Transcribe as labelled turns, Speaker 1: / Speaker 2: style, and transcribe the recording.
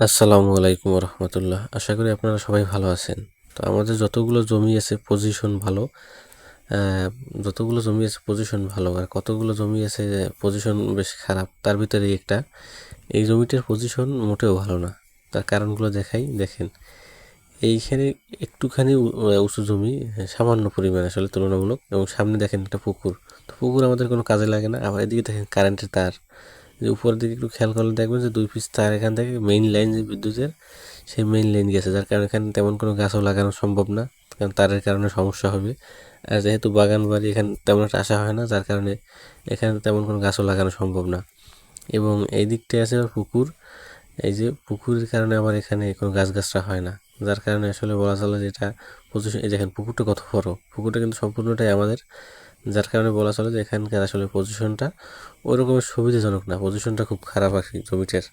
Speaker 1: আসসালামু আলাইকুম রহমতুল্লাহ। আশা করি আপনারা সবাই ভালো আছেন। তো আমাদের যতগুলো জমি আছে পজিশন ভালো, আর কতগুলো জমি আছে পজিশন বেশ খারাপ। তার ভিতরে একটা, এই জমিটার পজিশন মোটেও ভালো না। তার কারণগুলো দেখেন। এইখানে একটুখানি উঁচু জমি, সামান্য পরিমাণ আসলে তুলনামূলক, এবং সামনে দেখেন একটা পুকুর। তো পুকুর আমাদের কোনো কাজে লাগে না। আবার এদিকে দেখেন কারেন্টের তার, যে উপরের দিকে একটু খেয়াল করলে দেখবেন যে 2 পিস তার এখান থেকে মেইন লাইন, যে বিদ্যুতের সেই মেইন লাইন গেছে, যার কারণে এখানে তেমন কোনো গাছও লাগানো সম্ভব না, কারণ তারের কারণে সমস্যা হবে। আর যেহেতু বাগান বাড়ি এখানে তেমন একটা আসা হয় না, যার কারণে এখানে তেমন কোনো গাছও লাগানো সম্ভব না। এবং এই দিকটায় আছে আবার পুকুর। এই যে পুকুরের কারণে আবার এখানে কোনো গাছগাছরা হয় না, যার কারণে আসলে বলা চলে যে এটা পজিশন। এই দেখেন পুকুরটা কত বড়, পুকুরটা কিন্তু সম্পূর্ণটাই আমাদের, যার কারণে বলা চলে যে এখানকার আসলে পজিশনটা ওই রকমের সুবিধাজনক না, পজিশনটা খুব খারাপ আর কি জমিটার।